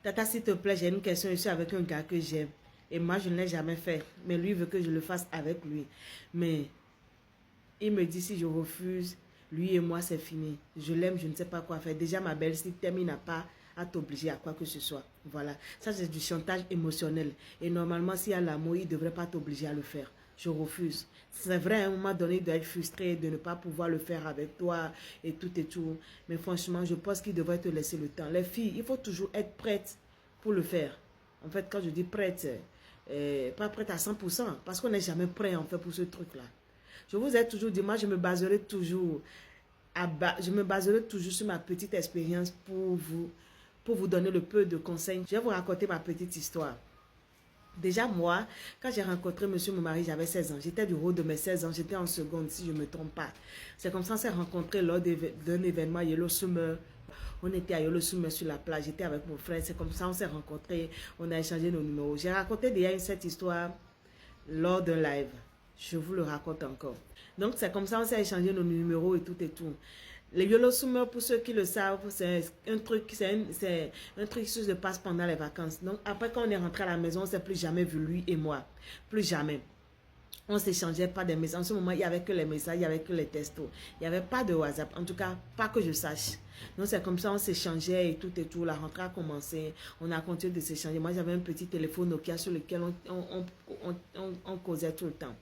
Tata, s'il te plaît, j'ai une question. Je suis avec un gars que j'aime. Et moi, je ne l'ai jamais fait. Mais lui veut que je le fasse avec lui. Mais il me dit si je refuse, lui et moi, c'est fini. Je l'aime, je ne sais pas quoi faire. Déjà, ma belle, si t'aimes, il n'a pas à t'obliger à quoi que ce soit. Voilà. Ça, c'est du chantage émotionnel. Et normalement, s'il y a l'amour, il ne devrait pas t'obliger à le faire. Je refuse. C'est vrai, à un moment donné, il doit être frustré de ne pas pouvoir le faire avec toi et tout et tout. Mais franchement, je pense qu'il devrait te laisser le temps. Les filles, il faut toujours être prête pour le faire. En fait, quand je dis prête, pas prête à 100%, parce qu'on n'est jamais prêt en fait pour ce truc-là. Je vous ai toujours dit, moi je me baserai toujours, sur ma petite expérience pour vous donner le peu de conseils. Je vais vous raconter ma petite histoire. Déjà moi, quand j'ai rencontré monsieur mon mari, j'avais 16 ans. J'étais du haut de mes 16 ans, j'étais en seconde si je ne me trompe pas. C'est comme ça qu'on s'est rencontrés lors d'un événement Yellow Summer. On était à Yellow Summer sur la plage, j'étais avec mon frère, c'est comme ça qu'on s'est rencontrés, on a échangé nos numéros. J'ai raconté déjà cette histoire lors d'un live. Je vous le raconte encore. Donc, c'est comme ça qu'on s'est échangé nos numéros et tout et tout. Les YOLO Summer, pour ceux qui le savent, c'est un truc qui se passe pendant les vacances. Donc, après, quand on est rentré à la maison, on ne s'est plus jamais vu, lui et moi. Plus jamais. On ne s'échangeait pas des messages. En ce moment, il n'y avait que les messages, il n'y avait que les textos. Il n'y avait pas de WhatsApp. En tout cas, pas que je sache. Donc, c'est comme ça, on s'échangeait et tout et tout. La rentrée a commencé. On a continué de s'échanger. Moi, j'avais un petit téléphone Nokia sur lequel on causait tout le temps.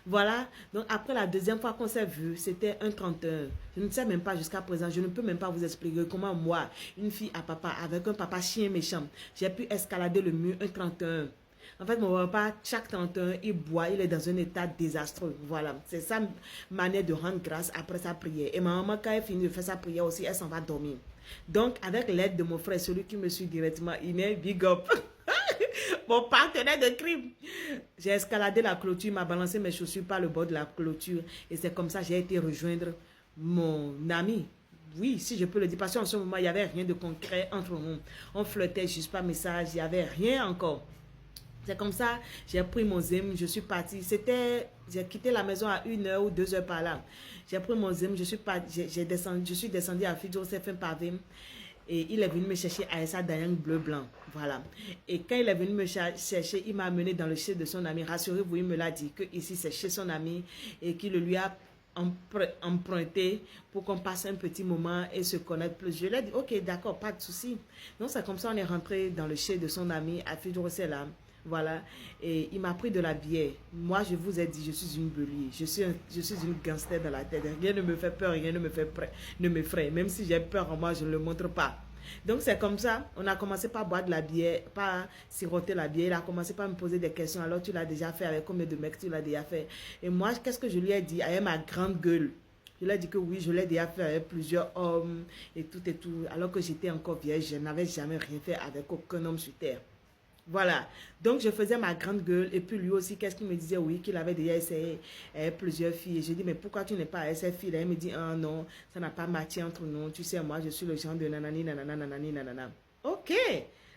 Voilà, donc après la deuxième fois qu'on s'est vu, c'était un 31. Je ne sais même pas jusqu'à présent, je ne peux même pas vous expliquer comment moi, une fille à papa, avec un papa chien méchant, j'ai pu escalader le mur un 31. En fait, mon papa, chaque 31, il boit, il est dans un état désastreux. Voilà, c'est sa manière de rendre grâce après sa prière. Et ma maman, quand elle finit de faire sa prière aussi, elle s'en va dormir. Donc, avec l'aide de mon frère, celui qui me suit directement, il est big up. Mon partenaire de crime. J'ai escaladé la clôture, il m'a balancé mes chaussures par le bord de la clôture. Et c'est comme ça que j'ai été rejoindre mon ami. Oui, si je peux le dire, parce qu'en ce moment, il n'y avait rien de concret entre nous. On flirtait juste par message, il n'y avait rien encore. C'est comme ça, j'ai pris mon zim, je suis partie. J'ai quitté la maison à 1h ou 2h par là. J'ai pris mon zim, je suis descendue à Fidjo, c'est fait pavé. Et il est venu me chercher à Essa Dayang bleu-blanc. Voilà. Et quand il est venu me chercher, il m'a amené dans le chez de son ami. Rassurez-vous, il me l'a dit que ici c'est chez son ami et qu'il le lui a emprunté pour qu'on passe un petit moment et se connaître plus. Je lui ai dit, ok, d'accord, pas de souci. Donc c'est comme ça on est rentré dans le chez de son ami à Fidjo-Sela. Voilà, et il m'a pris de la bière. Moi, je vous ai dit, je suis une bélier. Je suis une gangster dans la tête. Rien ne me fait peur, rien ne me fraie. Même si j'ai peur en moi, je ne le montre pas. Donc, c'est comme ça. On a commencé par boire de la bière, par siroter la bière. Il a commencé par me poser des questions. Alors, tu l'as déjà fait avec combien de mecs tu l'as déjà fait? Et moi, qu'est-ce que je lui ai dit? Avec ma grande gueule. Je lui ai dit que oui, je l'ai déjà fait avec plusieurs hommes et tout et tout. Alors que j'étais encore vierge, je n'avais jamais rien fait avec aucun homme sur terre. Voilà, donc je faisais ma grande gueule et puis lui aussi, qu'est-ce qu'il me disait? Oui, qu'il avait déjà essayé plusieurs filles. Et je dis, mais pourquoi tu n'es pas avec ces filles-là? Il me dit, ah non, ça n'a pas matché entre nous. Tu sais, moi, je suis le genre de nanani, nanana, nanani, nanana. Ok,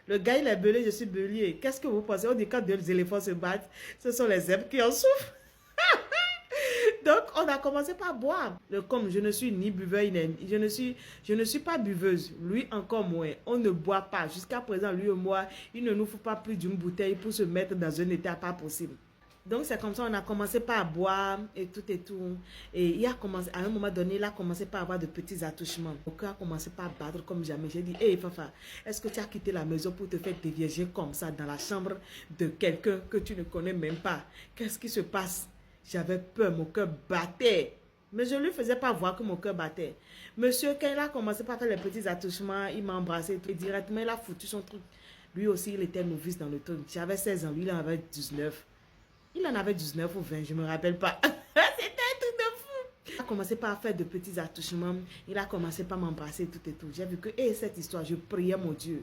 le gars, il est belé, je suis bélier. Qu'est-ce que vous pensez? On dit quand deux éléphants se battent, ce sont les zèbres qui en souffrent. Donc, on a commencé par boire. Comme je ne suis ni buveur, je ne suis pas buveuse. Lui, encore moins. On ne boit pas. Jusqu'à présent, lui et moi, il ne nous faut pas plus d'une bouteille pour se mettre dans un état pas possible. Donc, c'est comme ça, on a commencé par boire et tout et tout. Et il a commencé, à un moment donné, il a commencé par avoir de petits attouchements. Mon cœur a commencé par battre comme jamais. J'ai dit, hé, Fafa, est-ce que tu as quitté la maison pour te faire dévierger comme ça dans la chambre de quelqu'un que tu ne connais même pas? Qu'est-ce qui se passe? J'avais peur, mon cœur battait. Mais je ne lui faisais pas voir que mon cœur battait. Monsieur, quand il a commencé par faire les petits attouchements, il m'a embrassé et directement, il a foutu son truc. Lui aussi, il était novice dans le truc. J'avais 16 ans, lui, il en avait 19. Il en avait 19 ou 20, je ne me rappelle pas. C'était un truc de fou. Il a commencé par faire de petits attouchements. Il a commencé par m'embrasser tout et tout. J'ai vu que, cette histoire, je priais mon Dieu.